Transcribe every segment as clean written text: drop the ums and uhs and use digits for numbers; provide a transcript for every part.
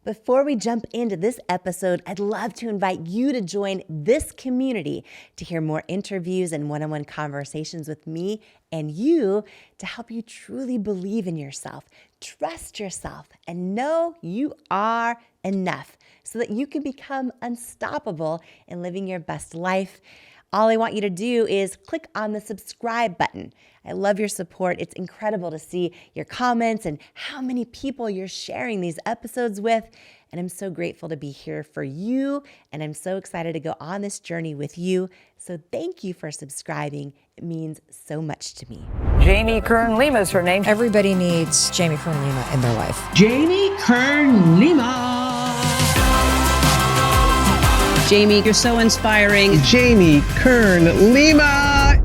Before we jump into this episode, I'd love to invite you to join this community to hear more interviews and one-on-one conversations with me and you to help you truly believe in yourself, trust yourself, and know you are enough so that you can become unstoppable in living your best life. All I want you to do is click on the subscribe button. I love your support. It's incredible to see your comments and how many people you're sharing these episodes with. And I'm so grateful to be here for you. And I'm so excited to go on this journey with you. So thank you for subscribing. It means so much to me. Jamie Kern Lima is her name. Everybody needs Jamie Kern Lima in their life. Jamie Kern Lima. Jamie, you're so inspiring. Jamie Kern Lima.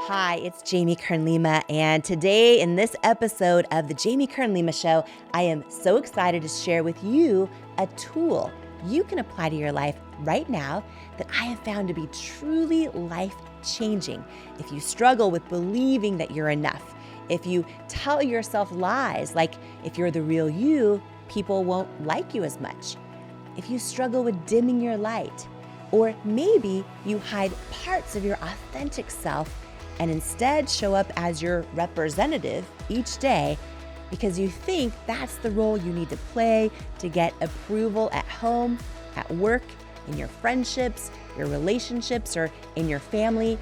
Hi, it's Jamie Kern Lima, and today in this episode of the Jamie Kern Lima Show, I am so excited to share with you a tool you can apply to your life right now that I have found to be truly life-changing. If you struggle with believing that you're enough, if you tell yourself lies like if you're the real you, people won't like you as much, if you struggle with dimming your light, or maybe you hide parts of your authentic self and instead show up as your representative each day because you think that's the role you need to play to get approval at home, at work, in your friendships, your relationships, or in your family.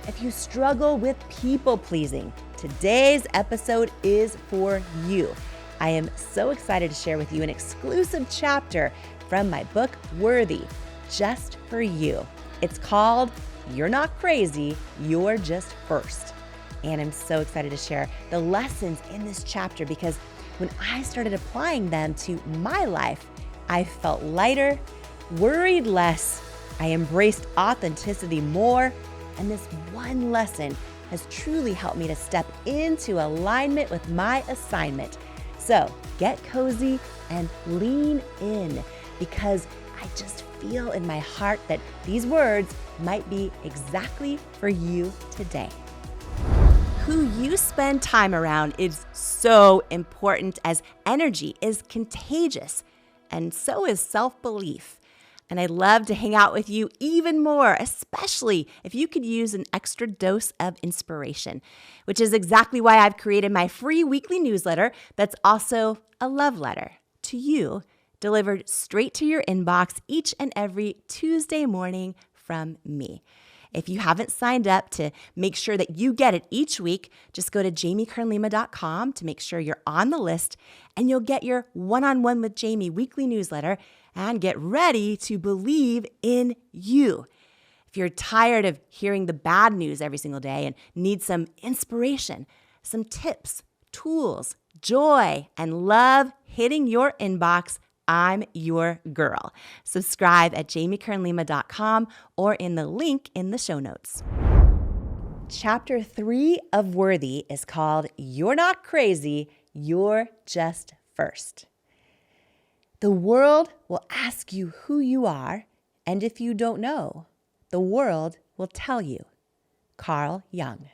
If you struggle with people pleasing, today's episode is for you. I am so excited to share with you an exclusive chapter from my book, Worthy, just for you. It's called You're Not Crazy, You're Just First. And I'm so excited to share the lessons in this chapter because when I started applying them to my life, I felt lighter, worried less, I embraced authenticity more, and this one lesson has truly helped me to step into alignment with my assignment. So get cozy and lean in because I just feel in my heart that these words might be exactly for you today. Who you spend time around is so important as energy is contagious, and so is self-belief. And I'd love to hang out with you even more, especially if you could use an extra dose of inspiration, which is exactly why I've created my free weekly newsletter that's also a love letter to you, delivered straight to your inbox each and every Tuesday morning from me. If you haven't signed up to make sure that you get it each week, just go to jamiekernlima.com to make sure you're on the list, and you'll get your one-on-one with Jamie weekly newsletter and get ready to believe in you. If you're tired of hearing the bad news every single day and need some inspiration, some tips, tools, joy, and love hitting your inbox, I'm your girl. Subscribe at jamiekernlima.com or in the link in the show notes. Chapter 3 of Worthy is called You're Not Crazy, You're Just First. The world will ask you who you are, and if you don't know, the world will tell you. Carl Jung.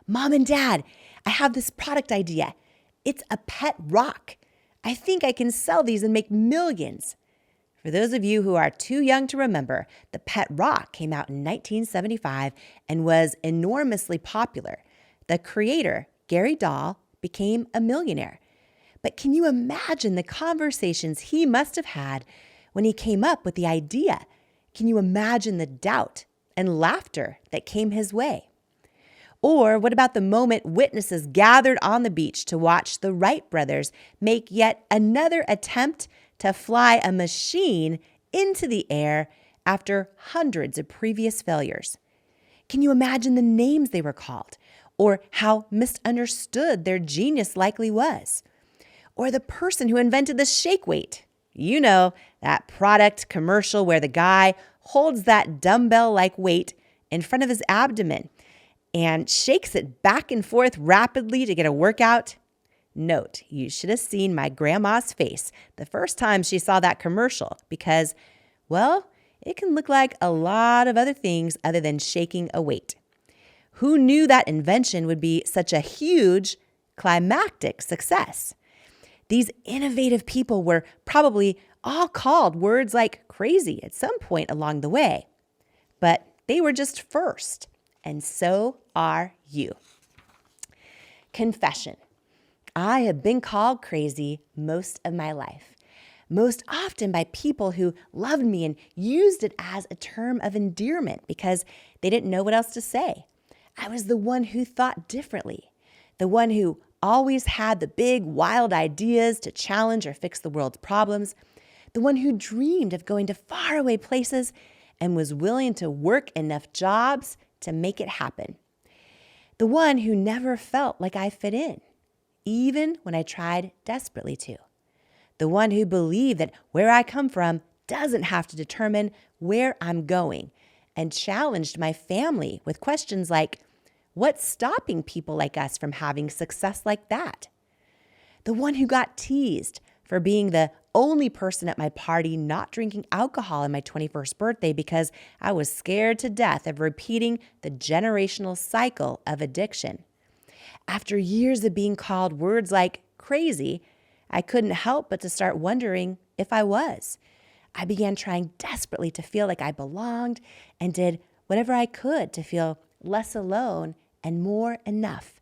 Mom and Dad, I have this product idea. It's a pet rock. I think I can sell these and make millions. For those of you who are too young to remember, the pet rock came out in 1975 and was enormously popular. The creator, Gary Dahl, became a millionaire. But can you imagine the conversations he must have had when he came up with the idea? Can you imagine the doubt and laughter that came his way? Or what about the moment witnesses gathered on the beach to watch the Wright brothers make yet another attempt to fly a machine into the air after hundreds of previous failures? Can you imagine the names they were called, or how misunderstood their genius likely was? Or the person who invented the shake weight? You know, that product commercial where the guy holds that dumbbell-like weight in front of his abdomen and shakes it back and forth rapidly to get a workout. Note, you should have seen my grandma's face the first time she saw that commercial because, well, it can look like a lot of other things other than shaking a weight. Who knew that invention would be such a huge climactic success? These innovative people were probably all called words like crazy at some point along the way, but they were just first, and so are you. Confession. I have been called crazy most of my life, most often by people who loved me and used it as a term of endearment because they didn't know what else to say. I was the one who thought differently, the one who always had the big, wild ideas to challenge or fix the world's problems, the one who dreamed of going to faraway places and was willing to work enough jobs to make it happen. The one who never felt like I fit in, even when I tried desperately to. The one who believed that where I come from doesn't have to determine where I'm going, and challenged my family with questions like, what's stopping people like us from having success like that? The one who got teased for being the only person at my party not drinking alcohol on my 21st birthday because I was scared to death of repeating the generational cycle of addiction. After years of being called words like crazy, I couldn't help but to start wondering if I was. I began trying desperately to feel like I belonged and did whatever I could to feel less alone and more enough.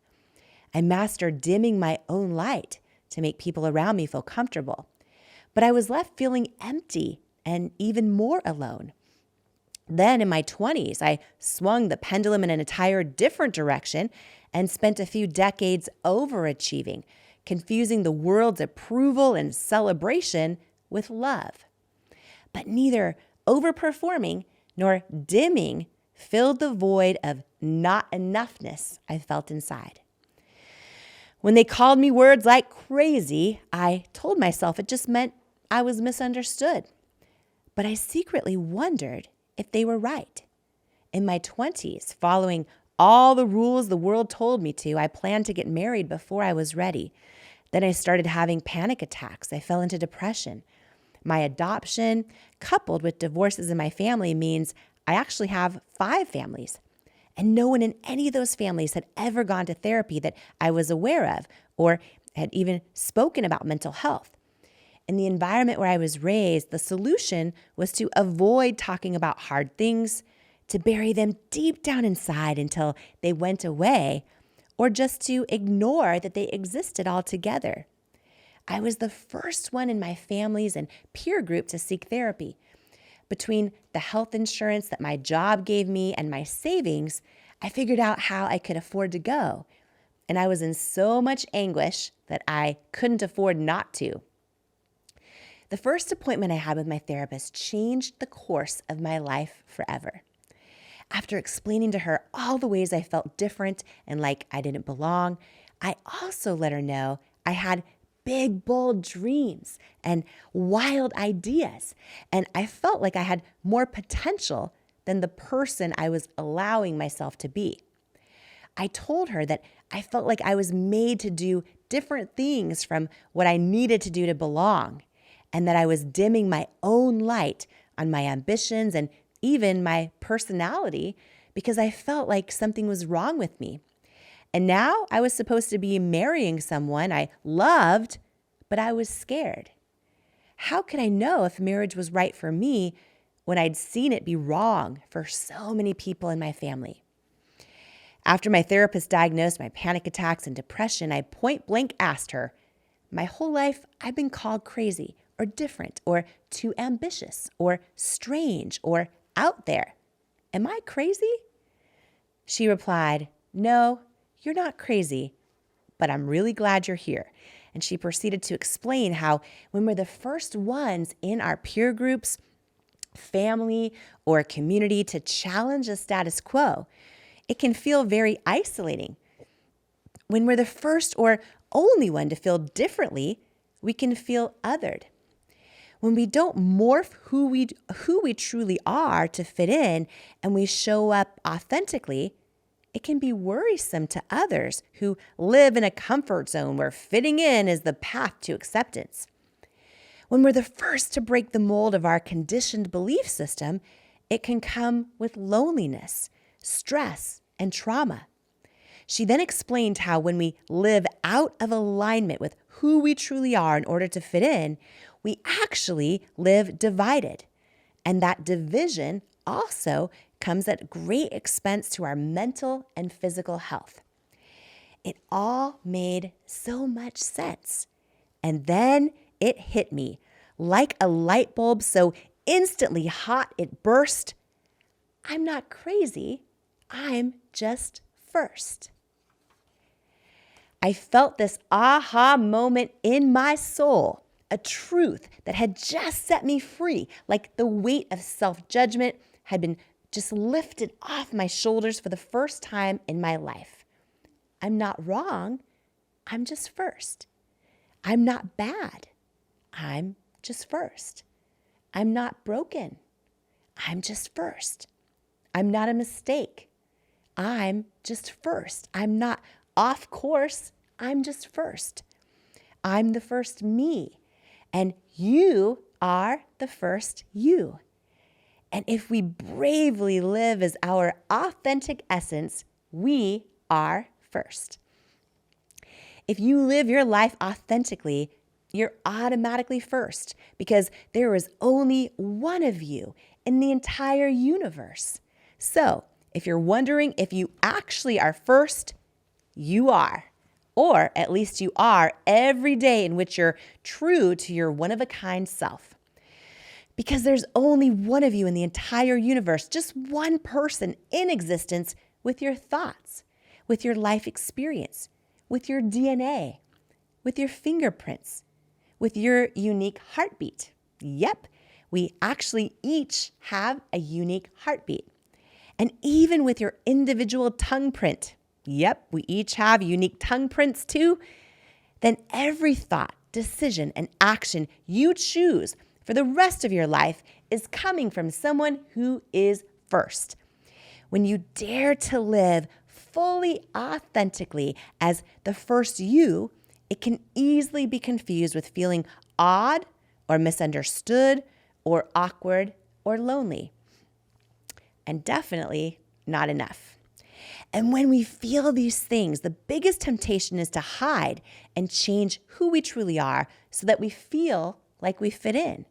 I mastered dimming my own light to make people around me feel comfortable. But I was left feeling empty and even more alone. Then in my 20s, I swung the pendulum in an entire different direction and spent a few decades overachieving, confusing the world's approval and celebration with love. But neither overperforming nor dimming filled the void of not enoughness I felt inside. When they called me words like crazy, I told myself it just meant I was misunderstood. But I secretly wondered if they were right. In my 20s, following all the rules the world told me to, I planned to get married before I was ready. Then I started having panic attacks. I fell into depression. My adoption, coupled with divorces in my family, means I actually have 5 families. And no one in any of those families had ever gone to therapy that I was aware of or had even spoken about mental health. In the environment where I was raised, the solution was to avoid talking about hard things, to bury them deep down inside until they went away, or just to ignore that they existed altogether. I was the first one in my family's and peer group to seek therapy. Between the health insurance that my job gave me and my savings, I figured out how I could afford to go. And I was in so much anguish that I couldn't afford not to. The first appointment I had with my therapist changed the course of my life forever. After explaining to her all the ways I felt different and like I didn't belong, I also let her know I had big, bold dreams and wild ideas, and I felt like I had more potential than the person I was allowing myself to be. I told her that I felt like I was made to do different things from what I needed to do to belong, and that I was dimming my own light on my ambitions and even my personality because I felt like something was wrong with me. And now I was supposed to be marrying someone I loved, but I was scared. How could I know if marriage was right for me when I'd seen it be wrong for so many people in my family? After my therapist diagnosed my panic attacks and depression, I point blank asked her, my whole life I've been called crazy or different or too ambitious or strange or out there. Am I crazy? She replied, no, you're not crazy, but I'm really glad you're here. And she proceeded to explain how when we're the first ones in our peer groups, family, or community to challenge the status quo, it can feel very isolating. When we're the first or only one to feel differently, we can feel othered. When we don't morph who we truly are to fit in and we show up authentically, it can be worrisome to others who live in a comfort zone where fitting in is the path to acceptance. When we're the first to break the mold of our conditioned belief system, it can come with loneliness, stress, and trauma. She then explained how when we live out of alignment with who we truly are in order to fit in, we actually live divided. And that division also comes at great expense to our mental and physical health. It all made so much sense. And then it hit me like a light bulb so instantly hot it burst. I'm not crazy. I'm just first. I felt this aha moment in my soul, a truth that had just set me free, like the weight of self-judgment had been just lifted off my shoulders for the first time in my life. I'm not wrong. I'm just first. I'm not bad. I'm just first. I'm not broken. I'm just first. I'm not a mistake. I'm just first. I'm not off course. I'm just first. I'm the first me. And you are the first you. And if we bravely live as our authentic essence, we are first. If you live your life authentically, you're automatically first because there is only one of you in the entire universe. So if you're wondering if you actually are first, you are. Or at least you are every day in which you're true to your one-of-a-kind self. Because there's only one of you in the entire universe, just one person in existence with your thoughts, with your life experience, with your DNA, with your fingerprints, with your unique heartbeat. Yep, we actually each have a unique heartbeat. And even with your individual tongue print, yep, we each have unique tongue prints too, then every thought, decision, and action you choose for the rest of your life is coming from someone who is first. When you dare to live fully authentically as the first you, it can easily be confused with feeling odd or misunderstood or awkward or lonely. And definitely not enough. And when we feel these things, the biggest temptation is to hide and change who we truly are so that we feel like we fit in.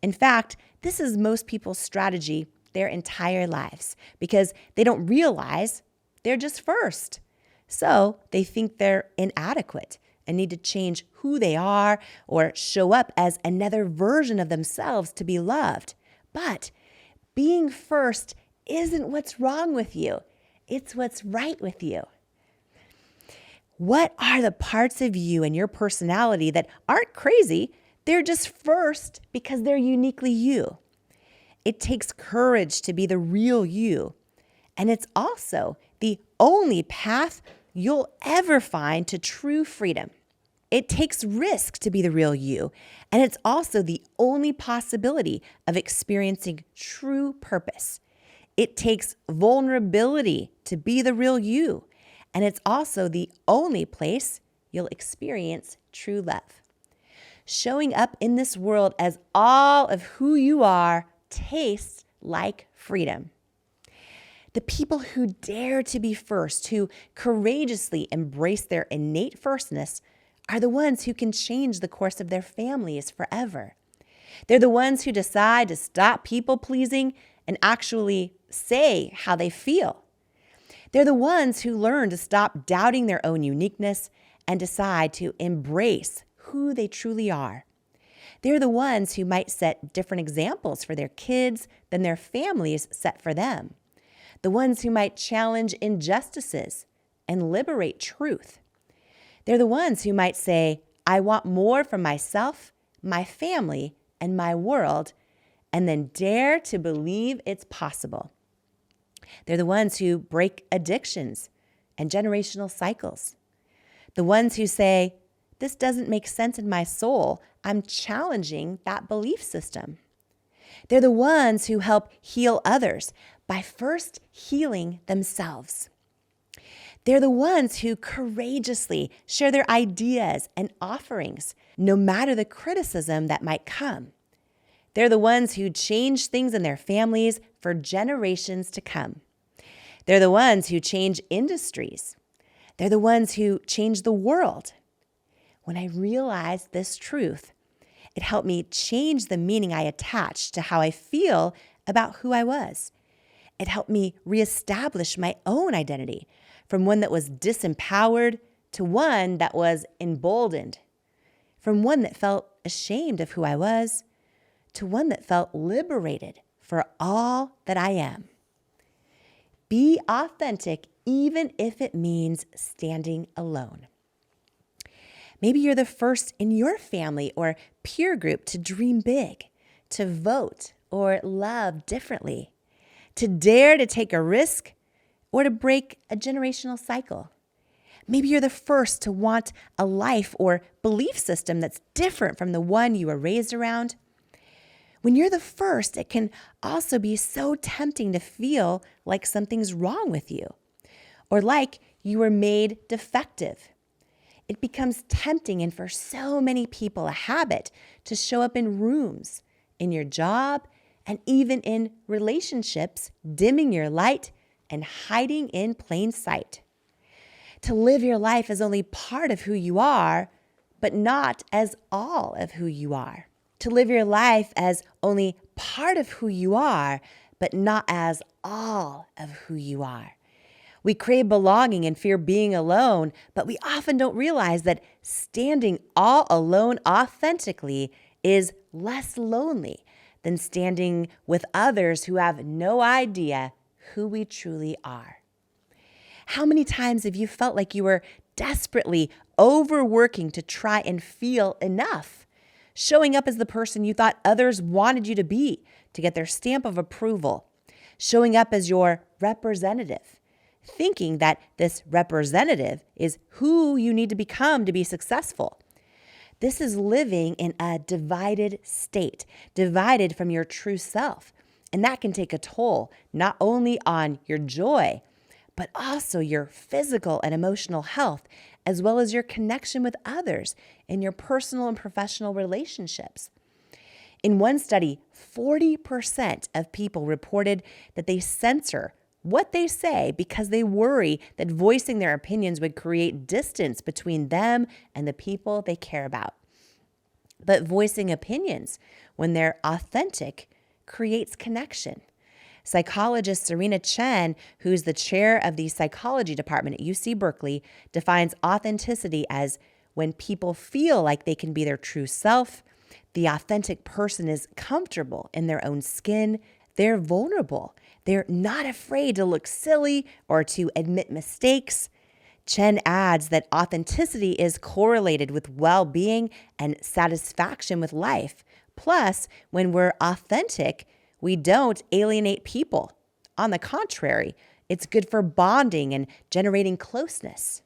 In fact, this is most people's strategy their entire lives because they don't realize they're just first. So they think they're inadequate and need to change who they are or show up as another version of themselves to be loved. But being first isn't what's wrong with you. It's what's right with you. What are the parts of you and your personality that aren't crazy? They're just first because they're uniquely you. It takes courage to be the real you. And it's also the only path you'll ever find to true freedom. It takes risk to be the real you. And it's also the only possibility of experiencing true purpose. It takes vulnerability to be the real you. And it's also the only place you'll experience true love. Showing up in this world as all of who you are tastes like freedom. The people who dare to be first, who courageously embrace their innate firstness, are the ones who can change the course of their families forever. They're the ones who decide to stop people-pleasing and actually say how they feel. They're the ones who learn to stop doubting their own uniqueness and decide to embrace who they truly are. They're the ones who might set different examples for their kids than their families set for them. The ones who might challenge injustices and liberate truth. They're the ones who might say, I want more for myself, my family, and my world, and then dare to believe it's possible. They're the ones who break addictions and generational cycles. The ones who say, this doesn't make sense in my soul. I'm challenging that belief system. They're the ones who help heal others by first healing themselves. They're the ones who courageously share their ideas and offerings, no matter the criticism that might come. They're the ones who change things in their families for generations to come. They're the ones who change industries. They're the ones who change the world. When I realized this truth, it helped me change the meaning I attached to how I feel about who I was. It helped me reestablish my own identity from one that was disempowered to one that was emboldened, from one that felt ashamed of who I was to one that felt liberated for all that I am. Be authentic, even if it means standing alone. Maybe you're the first in your family or peer group to dream big, to vote or love differently, to dare to take a risk or to break a generational cycle. Maybe you're the first to want a life or belief system that's different from the one you were raised around. When you're the first, it can also be so tempting to feel like something's wrong with you or like you were made defective. It becomes tempting and for so many people a habit to show up in rooms, in your job, and even in relationships, dimming your light and hiding in plain sight. To live your life as only part of who you are, but not as all of who you are. To live your life as only part of who you are, but not as all of who you are. We crave belonging and fear being alone, but we often don't realize that standing all alone authentically is less lonely than standing with others who have no idea who we truly are. How many times have you felt like you were desperately overworking to try and feel enough, showing up as the person you thought others wanted you to be to get their stamp of approval, showing up as your representative, thinking that this representative is who you need to become to be successful? This is living in a divided state, divided from your true self. And that can take a toll, not only on your joy, but also your physical and emotional health, as well as your connection with others in your personal and professional relationships. In one study, 40% of people reported that they censor what they say because they worry that voicing their opinions would create distance between them and the people they care about. But voicing opinions, when they're authentic, creates connection. Psychologist Serena Chen, who's the chair of the psychology department at UC Berkeley, defines authenticity as when people feel like they can be their true self, the authentic person is comfortable in their own skin, they're vulnerable, they're not afraid to look silly or to admit mistakes. Chen adds that authenticity is correlated with well-being and satisfaction with life. Plus, when we're authentic, we don't alienate people. On the contrary, it's good for bonding and generating closeness.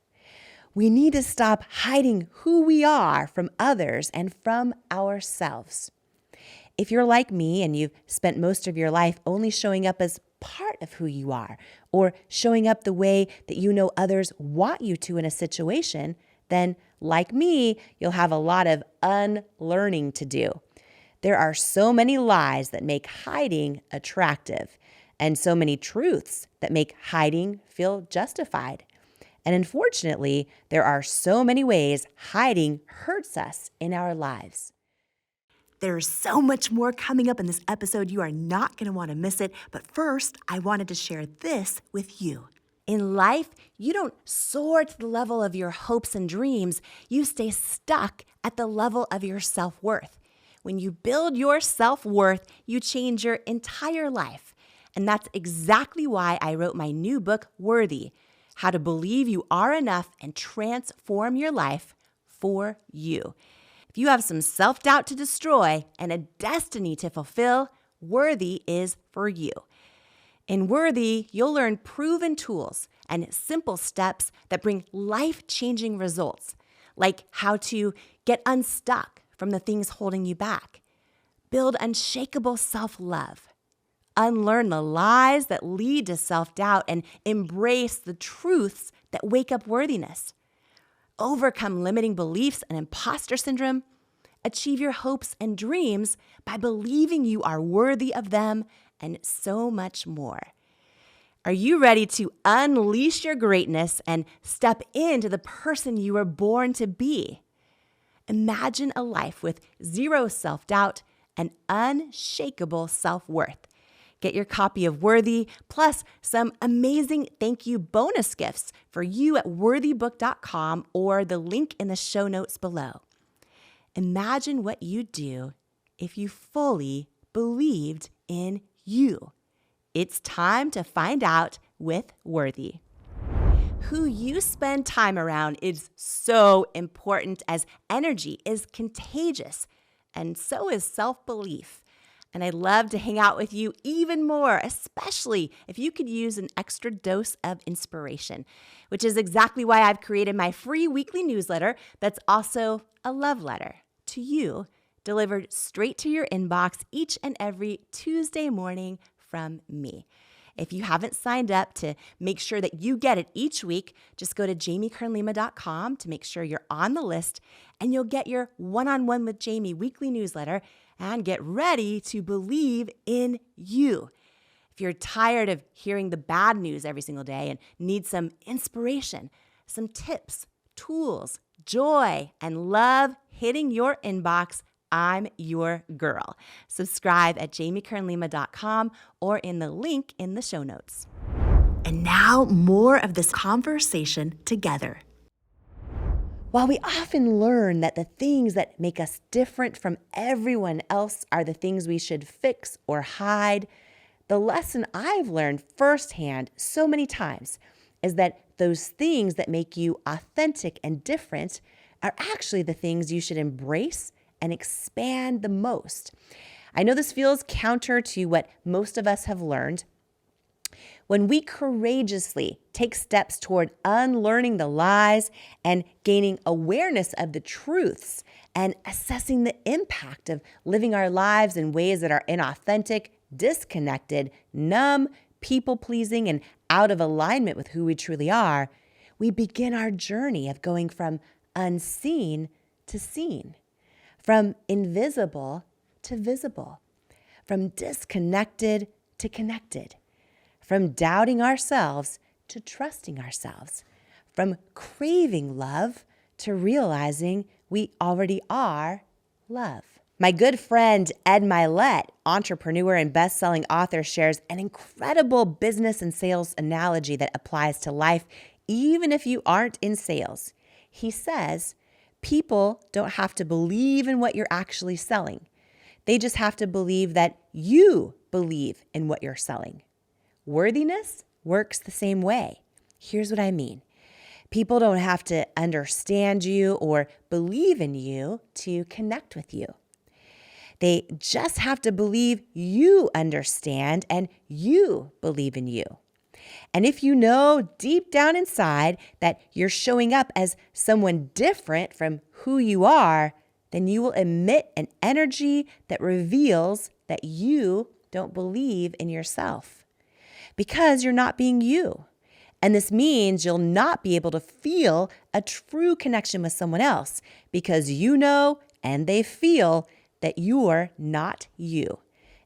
We need to stop hiding who we are from others and from ourselves. If you're like me and you've spent most of your life only showing up as part of who you are, or showing up the way that you know others want you to in a situation, then like me, you'll have a lot of unlearning to do. There are so many lies that make hiding attractive, and so many truths that make hiding feel justified. And unfortunately, there are so many ways hiding hurts us in our lives. There's so much more coming up in this episode. You are not going to want to miss it. But first, I wanted to share this with you. In life, you don't soar to the level of your hopes and dreams. You stay stuck at the level of your self-worth. When you build your self-worth, you change your entire life. And that's exactly why I wrote my new book, Worthy: How to Believe You Are Enough and Transform Your Life for You. If you have some self-doubt to destroy and a destiny to fulfill, Worthy is for you. In Worthy, you'll learn proven tools and simple steps that bring life-changing results, like how to get unstuck from the things holding you back, build unshakable self-love, unlearn the lies that lead to self-doubt, and embrace the truths that wake up worthiness, overcome limiting beliefs and imposter syndrome, achieve your hopes and dreams by believing you are worthy of them, and so much more. Are you ready to unleash your greatness and step into the person you were born to be? Imagine a life with zero self-doubt and unshakable self-worth. Get your copy of Worthy, plus some amazing thank you bonus gifts for you at worthybook.com or the link in the show notes below. Imagine what you'd do if you fully believed in you. It's time to find out with Worthy. Who you spend time around is so important, as energy is contagious, and so is self-belief. And I'd love to hang out with you even more, especially if you could use an extra dose of inspiration, which is exactly why I've created my free weekly newsletter that's also a love letter to you, delivered straight to your inbox each and every Tuesday morning from me. If you haven't signed up to make sure that you get it each week, just go to jamiekernlima.com to make sure you're on the list, and you'll get your One-on-One with Jamie weekly newsletter and get ready to believe in you. If you're tired of hearing the bad news every single day and need some inspiration, some tips, tools, joy, and love hitting your inbox, I'm your girl. Subscribe at jamiekernlima.com or in the link in the show notes. And now more of this conversation together. While we often learn that the things that make us different from everyone else are the things we should fix or hide, the lesson I've learned firsthand so many times is that those things that make you authentic and different are actually the things you should embrace and expand the most. I know this feels counter to what most of us have learned. When we courageously take steps toward unlearning the lies and gaining awareness of the truths and assessing the impact of living our lives in ways that are inauthentic, disconnected, numb, people-pleasing, and out of alignment with who we truly are, we begin our journey of going from unseen to seen, from invisible to visible, from disconnected to connected, from doubting ourselves to trusting ourselves, from craving love to realizing we already are love. My good friend Ed Milet, entrepreneur and best-selling author, shares an incredible business and sales analogy that applies to life even if you aren't in sales. He says, people don't have to believe in what you're actually selling. They just have to believe that you believe in what you're selling. Worthiness works the same way. Here's what I mean. People don't have to understand you or believe in you to connect with you. They just have to believe you understand and you believe in you. And if you know deep down inside that you're showing up as someone different from who you are, then you will emit an energy that reveals that you don't believe in yourself because you're not being you. And this means you'll not be able to feel a true connection with someone else because you know and they feel that you're not you.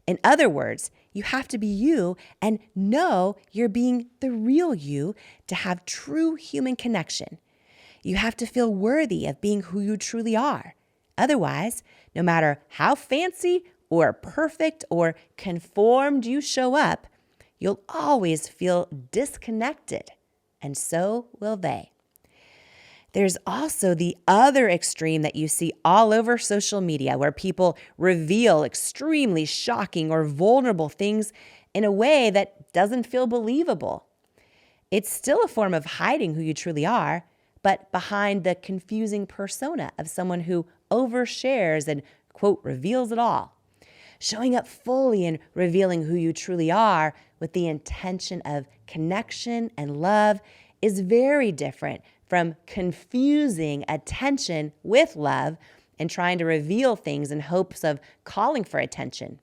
In other words, you have to be you and know you're being the real you to have true human connection. You have to feel worthy of being who you truly are. Otherwise, no matter how fancy or perfect or conformed you show up, you'll always feel disconnected, and so will they. There's also the other extreme that you see all over social media, where people reveal extremely shocking or vulnerable things in a way that doesn't feel believable. It's still a form of hiding who you truly are, but behind the confusing persona of someone who overshares and, quote, reveals it all. Showing up fully and revealing who you truly are with the intention of connection and love is very different from confusing attention with love and trying to reveal things in hopes of calling for attention.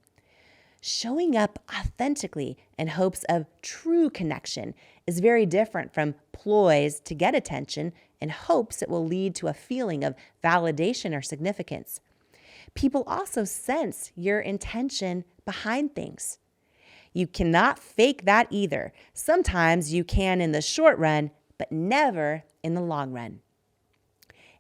Showing up authentically in hopes of true connection is very different from ploys to get attention in hopes it will lead to a feeling of validation or significance. People also sense your intention behind things. You cannot fake that either. Sometimes you can in the short run, but never in the long run.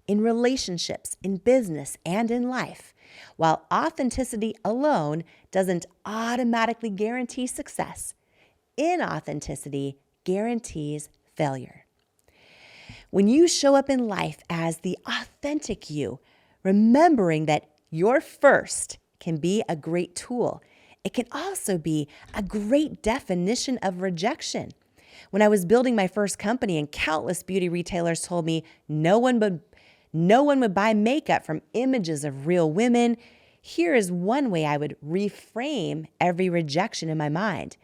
In relationships, in business, and in life, while authenticity alone doesn't automatically guarantee success, inauthenticity guarantees failure. When you show up in life as the authentic you, remembering that you're first can be a great tool, it can also be a great definition of rejection. When I was building my first company and countless beauty retailers told me no one would buy makeup from images of real women, here is one way I would reframe every rejection in my mind.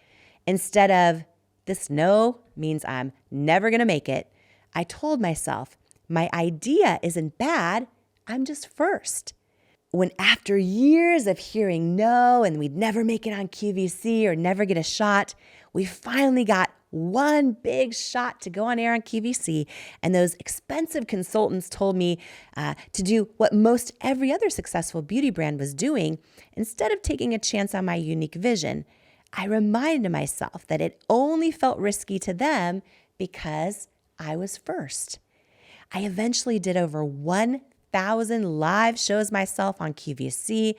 Instead of, this no means I'm never going to make it, I told myself, my idea isn't bad, I'm just first. When after years of hearing no and we'd never make it on QVC or never get a shot, we finally got one big shot to go on air on QVC, and those expensive consultants told me to do what most every other successful beauty brand was doing. Instead of taking a chance on my unique vision, I reminded myself that it only felt risky to them because I was first. I eventually did over 1,000 live shows myself on QVC,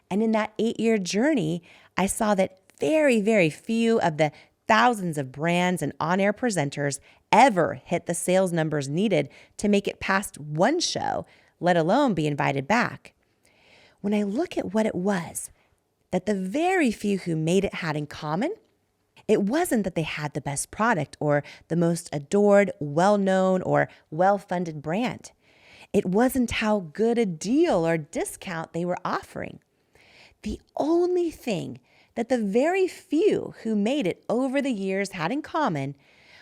and in that 8-year journey, I saw that very, very few of the thousands of brands and on-air presenters ever hit the sales numbers needed to make it past one show, let alone be invited back. When I look at what it was that the very few who made it had in common, it wasn't that they had the best product or the most adored, well-known, or well-funded brand. It wasn't how good a deal or discount they were offering. The only thing that the very few who made it over the years had in common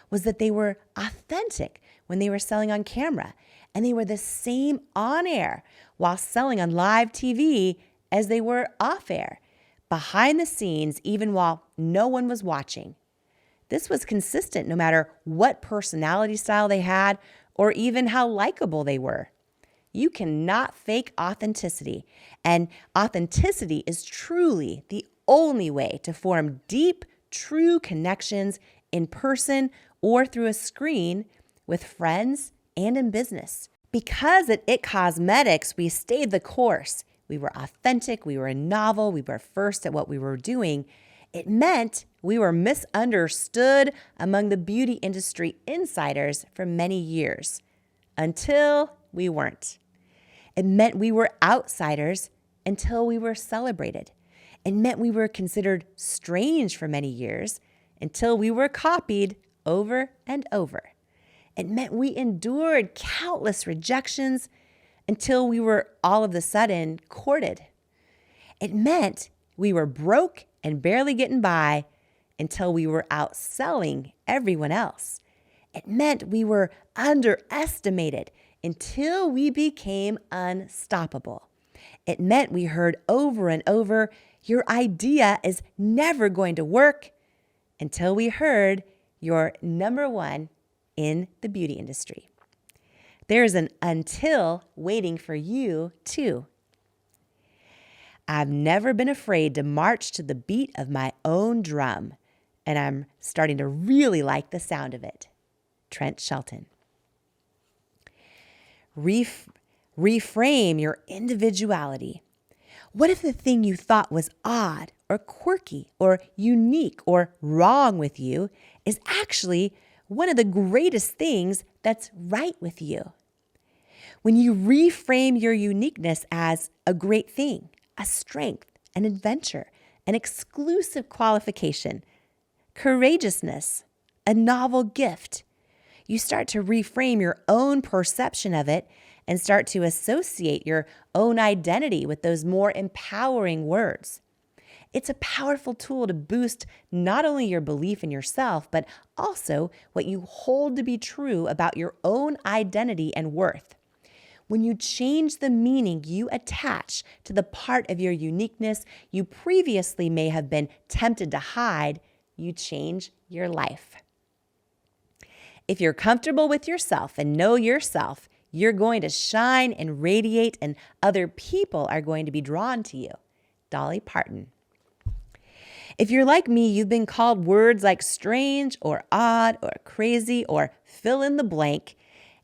was that they were authentic when they were selling on camera, and they were the same on air while selling on live TV as they were off air, behind the scenes, even while no one was watching. This was consistent no matter what personality style they had or even how likable they were. You cannot fake authenticity, and authenticity is truly the only way to form deep, true connections in person or through a screen with friends and in business. Because at IT Cosmetics, we stayed the course. We were authentic, we were novel, we were first at what we were doing. It meant we were misunderstood among the beauty industry insiders for many years, until we weren't. It meant we were outsiders until we were celebrated. It meant we were considered strange for many years until we were copied over and over. It meant we endured countless rejections until we were all of a sudden courted. It meant we were broke and barely getting by until we were outselling everyone else. It meant we were underestimated until we became unstoppable. It meant we heard over and over, your idea is never going to work, until we heard you're number one in the beauty industry. There's an until waiting for you too. I've never been afraid to march to the beat of my own drum, and I'm starting to really like the sound of it. Trent Shelton. Reframe your individuality. What if the thing you thought was odd or quirky or unique or wrong with you is actually one of the greatest things that's right with you? When you reframe your uniqueness as a great thing, a strength, an adventure, an exclusive qualification, courageousness, a novel gift, you start to reframe your own perception of it and start to associate your own identity with those more empowering words. It's a powerful tool to boost not only your belief in yourself, but also what you hold to be true about your own identity and worth. When you change the meaning you attach to the part of your uniqueness you previously may have been tempted to hide, you change your life. If you're comfortable with yourself and know yourself, you're going to shine and radiate, and other people are going to be drawn to you. Dolly Parton. If you're like me, you've been called words like strange or odd or crazy or fill in the blank.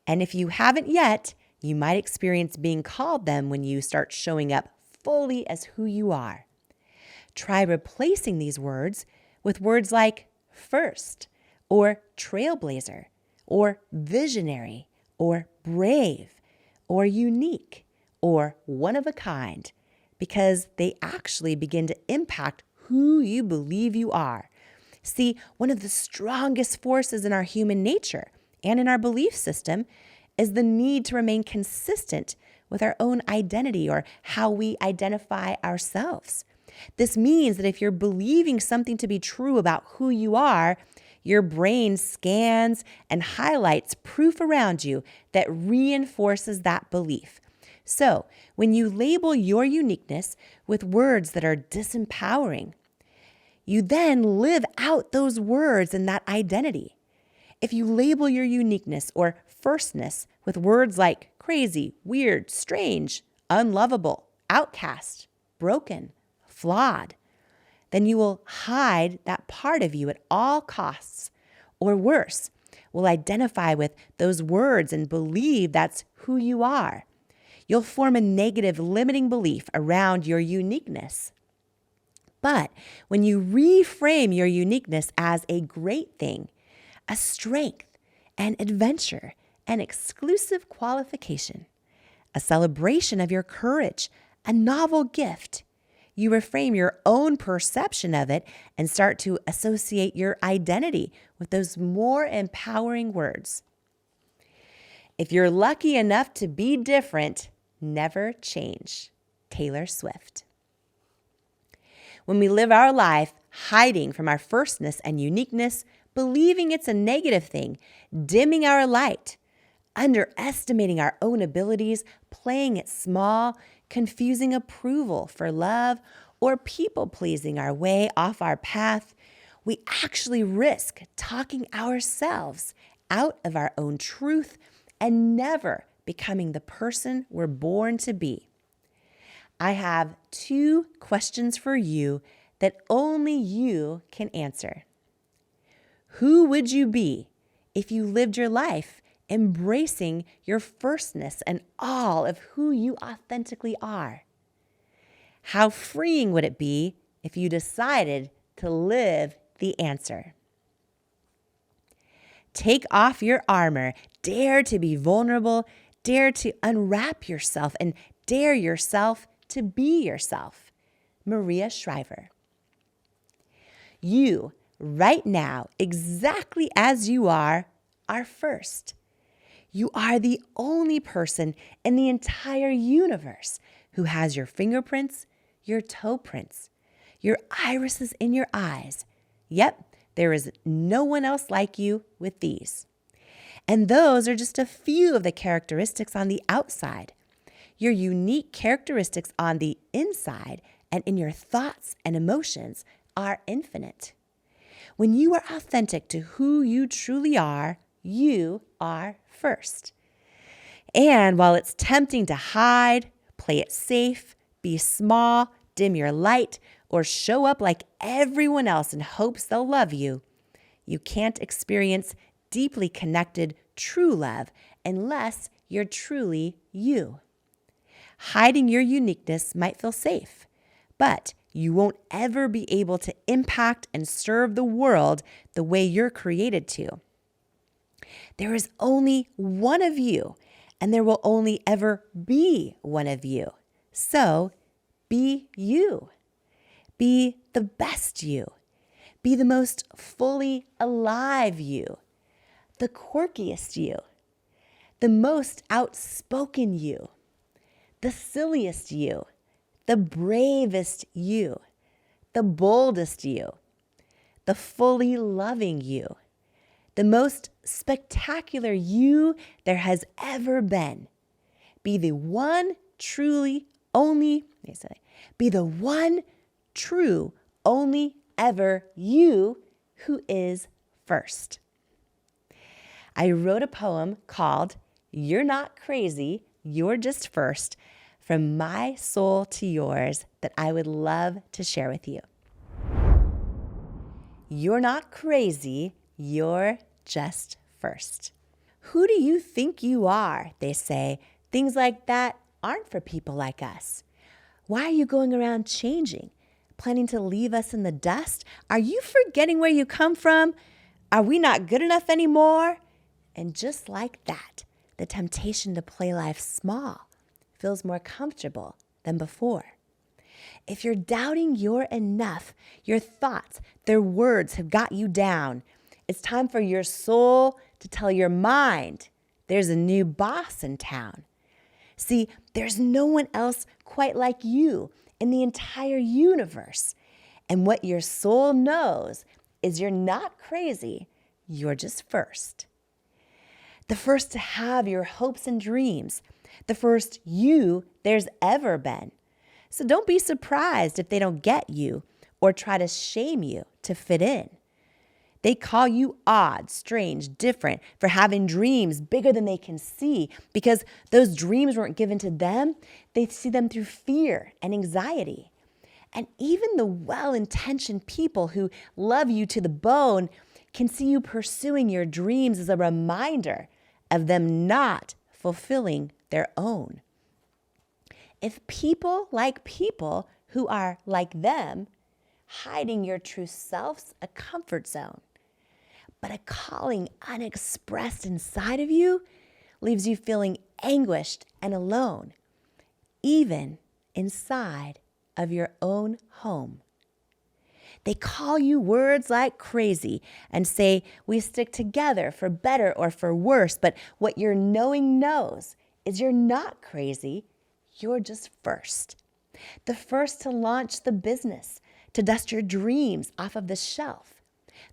And if you haven't yet, you might experience being called them when you start showing up fully as who you are. Try replacing these words with words like first or trailblazer or visionary or brave or unique or one of a kind, because they actually begin to impact who you believe you are. See, one of the strongest forces in our human nature and in our belief system is the need to remain consistent with our own identity or how we identify ourselves. This means that if you're believing something to be true about who you are, your brain scans and highlights proof around you that reinforces that belief. So, when you label your uniqueness with words that are disempowering, you then live out those words and that identity. If you label your uniqueness or firstness with words like crazy, weird, strange, unlovable, outcast, broken, flawed, then you will hide that part of you at all costs. Or worse, will identify with those words and believe that's who you are. You'll form a negative limiting belief around your uniqueness. But when you reframe your uniqueness as a great thing, a strength, an adventure, an exclusive qualification, a celebration of your courage, a novel gift, you reframe your own perception of it and start to associate your identity with those more empowering words. If you're lucky enough to be different, never change. Taylor Swift. When we live our life hiding from our firstness and uniqueness, believing it's a negative thing, dimming our light, underestimating our own abilities, playing it small, confusing approval for love, or people-pleasing our way off our path, we actually risk talking ourselves out of our own truth and never becoming the person we're born to be. I have 2 questions for you that only you can answer. Who would you be if you lived your life embracing your firstness and all of who you authentically are? How freeing would it be if you decided to live the answer? Take off your armor, dare to be vulnerable, dare to unwrap yourself, and dare yourself to be yourself. Maria Shriver. You, right now, exactly as you are first. You are the only person in the entire universe who has your fingerprints, your toe prints, your irises in your eyes. Yep, there is no one else like you with these. And those are just a few of the characteristics on the outside. Your unique characteristics on the inside and in your thoughts and emotions are infinite. When you are authentic to who you truly are, you are first. And while it's tempting to hide, play it safe, be small, dim your light, or show up like everyone else in hopes they'll love you, you can't experience deeply connected true love unless you're truly you. Hiding your uniqueness might feel safe, but you won't ever be able to impact and serve the world the way you're created to. There is only one of you, and there will only ever be one of you. So be you. Be the best you. Be the most fully alive you. The quirkiest you. The most outspoken you. The silliest you. The bravest you. The boldest you. The fully loving you. The most spectacular you there has ever been. Be the one truly only, be the one true only ever you who is first. I wrote a poem called You're Not Crazy, You're Just First, from my soul to yours that I would love to share with you. You're not crazy, you're just first. Who do you think you are? They say. Things like that aren't for people like us. Why are you going around changing? Planning to leave us in the dust? Are you forgetting where you come from? Are we not good enough anymore? And just like that, the temptation to play life small feels more comfortable than before. If you're doubting you're enough, your thoughts, their words have got you down. It's time for your soul to tell your mind there's a new boss in town. See, there's no one else quite like you in the entire universe. And what your soul knows is you're not crazy, you're just first. The first to have your hopes and dreams, the first you there's ever been. So don't be surprised if they don't get you or try to shame you to fit in. They call you odd, strange, different for having dreams bigger than they can see because those dreams weren't given to them. They see them through fear and anxiety. And even the well-intentioned people who love you to the bone can see you pursuing your dreams as a reminder of them not fulfilling their own. If people like people who are like them, hiding your true self's a comfort zone. But a calling unexpressed inside of you leaves you feeling anguished and alone, even inside of your own home. They call you words like crazy and say we stick together for better or for worse, but what your knowing knows is you're not crazy, you're just first. The first to launch the business, to dust your dreams off of the shelf.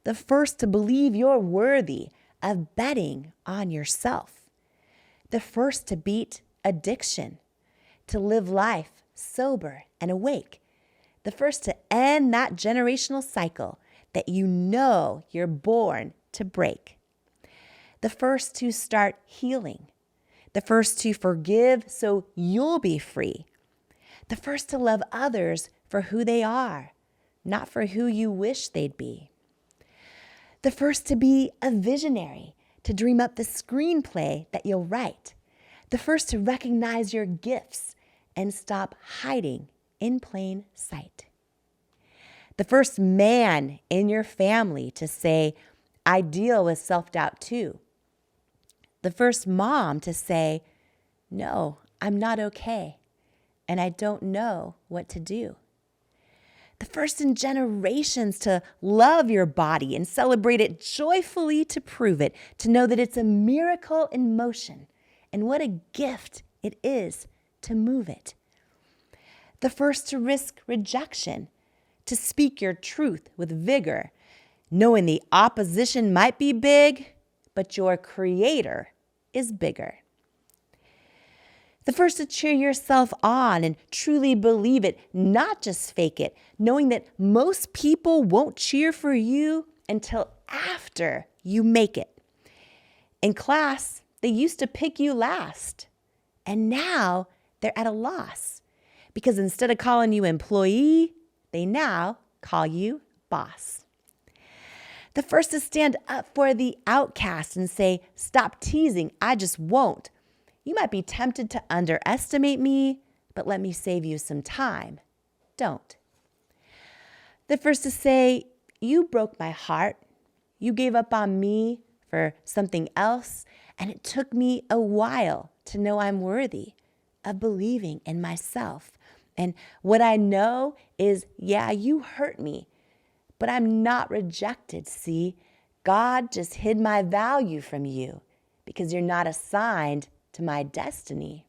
The first to believe you're worthy of betting on yourself. The first to beat addiction, to live life sober and awake. The first to end that generational cycle that you know you're born to break. The first to start healing. The first to forgive so you'll be free. The first to love others for who they are, not for who you wish they'd be. The first to be a visionary, to dream up the screenplay that you'll write. The first to recognize your gifts and stop hiding in plain sight. The first man in your family to say, I deal with self-doubt too. The first mom to say, no, I'm not okay, and I don't know what to do. The first in generations to love your body and celebrate it joyfully to prove it, to know that it's a miracle in motion, and what a gift it is to move it. The first to risk rejection, to speak your truth with vigor, knowing the opposition might be big, but your creator is bigger. The first to cheer yourself on and truly believe it, not just fake it, knowing that most people won't cheer for you until after you make it. In class, they used to pick you last, and now they're at a loss because instead of calling you employee, they now call you boss. The first to stand up for the outcast and say, stop teasing, I just won't. You might be tempted to underestimate me, but let me save you some time. Don't. The first to say, you broke my heart. You gave up on me for something else, and it took me a while to know I'm worthy of believing in myself. And what I know is, yeah, you hurt me, but I'm not rejected, see? God just hid my value from you because you're not assigned to my destiny.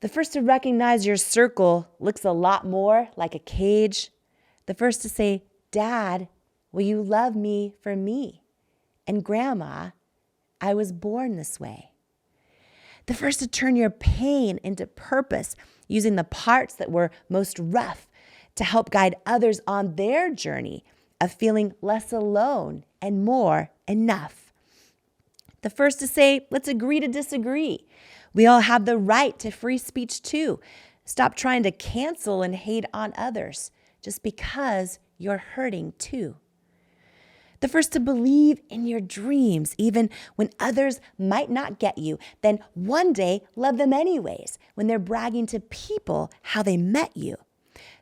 The first to recognize your circle looks a lot more like a cage. The first to say, Dad, will you love me for me? And Grandma, I was born this way. The first to turn your pain into purpose, using the parts that were most rough to help guide others on their journey of feeling less alone and more enough. The first to say, let's agree to disagree. We all have the right to free speech too. Stop trying to cancel and hate on others just because you're hurting too. The first to believe in your dreams, even when others might not get you. Then one day, love them anyways, when they're bragging to people how they met you.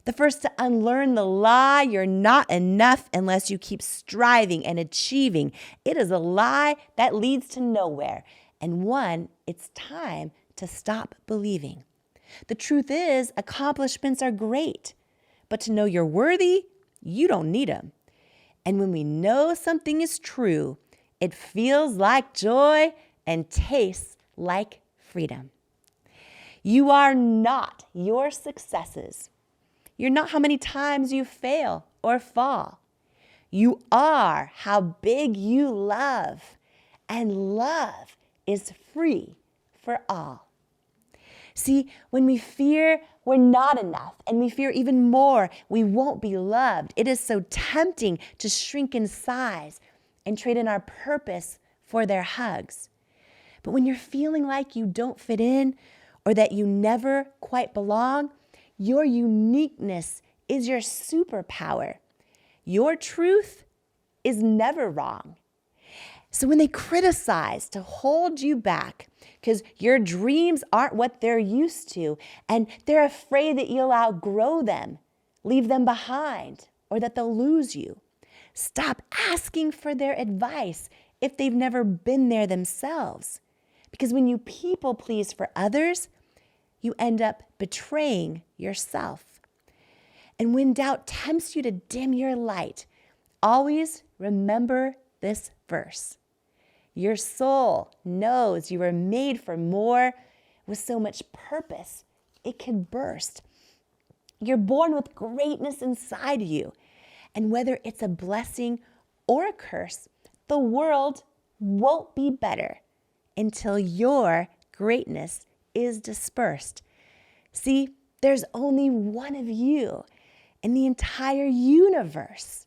The first to unlearn the lie you're not enough unless you keep striving and achieving. It is a lie that leads to nowhere, and one it's time to stop believing. The truth is, accomplishments are great, but to know you're worthy, you don't need them. And when we know something is true, it feels like joy and tastes like freedom. You are not your successes. You're not how many times you fail or fall. You are how big you love, and love is free for all. See, when we fear we're not enough and we fear even more we won't be loved, it is so tempting to shrink in size and trade in our purpose for their hugs. But when you're feeling like you don't fit in or that you never quite belong, your uniqueness is your superpower. Your truth is never wrong. So when they criticize to hold you back because your dreams aren't what they're used to and they're afraid that you'll outgrow them, leave them behind, or that they'll lose you, stop asking for their advice if they've never been there themselves. Because when you people please for others, you end up betraying yourself. And when doubt tempts you to dim your light, always remember this verse. Your soul knows you were made for more with so much purpose, it could burst. You're born with greatness inside you. And whether it's a blessing or a curse, the world won't be better until your greatness is dispersed. See, there's only one of you in the entire universe.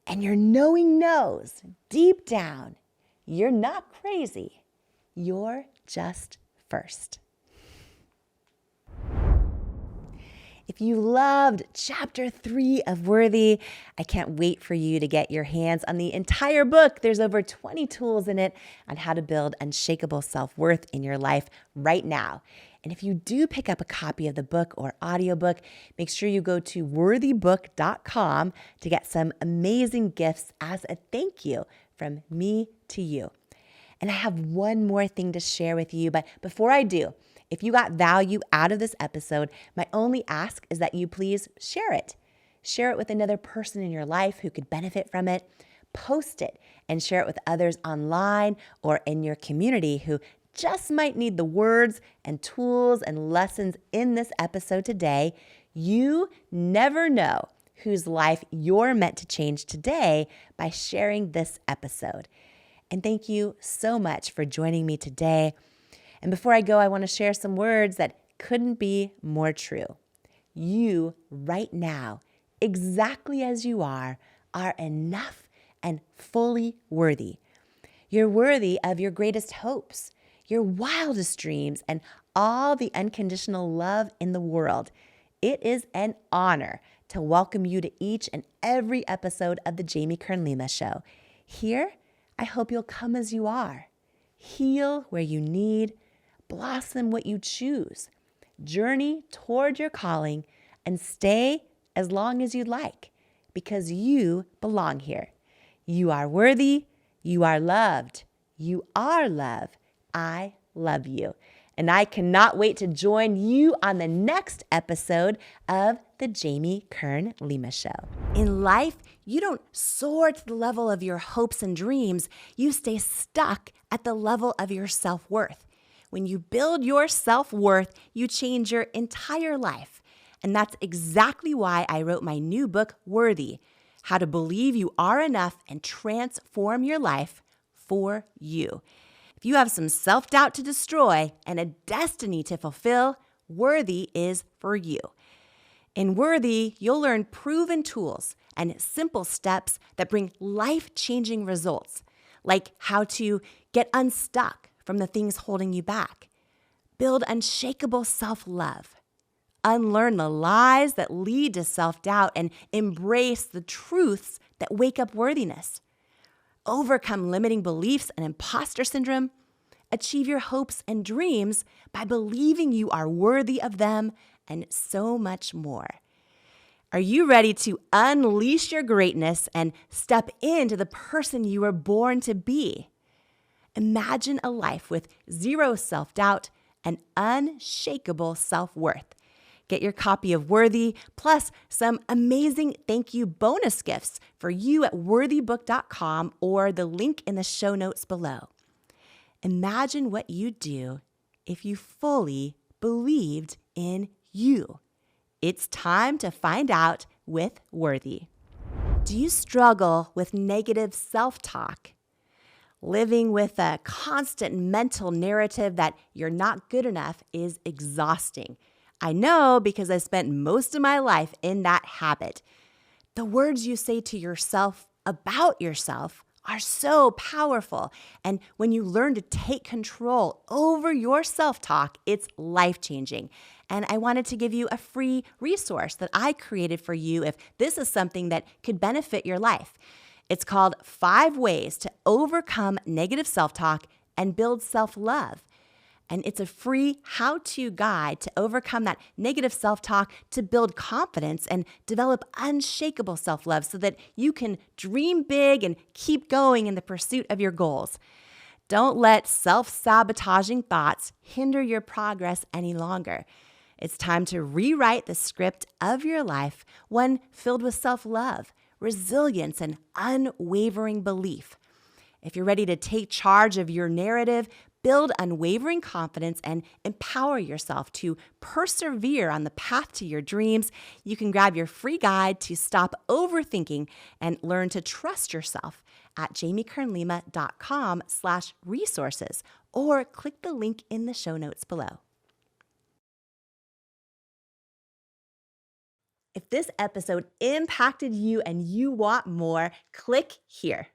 And your knowing knows deep down, you're not crazy. You're just first. If you loved chapter 3 of Worthy, I can't wait for you to get your hands on the entire book. There's over 20 tools in it on how to build unshakable self-worth in your life right now. And if you do pick up a copy of the book or audiobook, make sure you go to worthybook.com to get some amazing gifts as a thank you from me to you. And I have one more thing to share with you, but before I do, if you got value out of this episode, my only ask is that you please share it. Share it with another person in your life who could benefit from it. Post it and share it with others online or in your community who just might need the words and tools and lessons in this episode today. You never know whose life you're meant to change today by sharing this episode. And thank you so much for joining me today. And before I go, I want to share some words that couldn't be more true. You, right now, exactly as you are enough and fully worthy. You're worthy of your greatest hopes, your wildest dreams, and all the unconditional love in the world. It is an honor to welcome you to each and every episode of the Jamie Kern Lima Show. Here, I hope you'll come as you are. Heal where you need, blossom what you choose, journey toward your calling, and stay as long as you'd like, because you belong here. You are worthy, you are loved, you are love. I love you. And I cannot wait to join you on the next episode of the Jamie Kern Lima Show. In life, you don't soar to the level of your hopes and dreams. You stay stuck at the level of your self-worth. When you build your self-worth, you change your entire life. And that's exactly why I wrote my new book, Worthy: How to Believe You Are Enough and Transform Your Life for You. If you have some self-doubt to destroy and a destiny to fulfill, Worthy is for you. In Worthy, you'll learn proven tools and simple steps that bring life-changing results, like how to get unstuck from the things holding you back, build unshakable self-love, unlearn the lies that lead to self-doubt, and embrace the truths that wake up worthiness. overcome limiting beliefs and imposter syndrome, achieve your hopes and dreams by believing you are worthy of them, and so much more. Are you ready to unleash your greatness and step into the person you were born to be? Imagine a life with zero self-doubt and unshakable self-worth. Get your copy of Worthy, plus some amazing thank you bonus gifts for you at worthybook.com or the link in the show notes below. Imagine what you'd do if you fully believed in you. It's time to find out with Worthy. Do you struggle with negative self-talk? Living with a constant mental narrative that you're not good enough is exhausting. I know because I spent most of my life in that habit. The words you say to yourself about yourself are so powerful. And when you learn to take control over your self-talk, it's life-changing. And I wanted to give you a free resource that I created for you if this is something that could benefit your life. It's called 5 Ways to Overcome Negative Self-Talk and Build Self-Love. And it's a free how-to guide to overcome that negative self-talk, to build confidence and develop unshakable self-love so that you can dream big and keep going in the pursuit of your goals. Don't let self-sabotaging thoughts hinder your progress any longer. It's time to rewrite the script of your life, one filled with self-love, resilience, and unwavering belief. If you're ready to take charge of your narrative, build unwavering confidence, and empower yourself to persevere on the path to your dreams, you can grab your free guide to stop overthinking and learn to trust yourself at jamiekernlima.com/resources or click the link in the show notes below. If this episode impacted you and you want more, click here.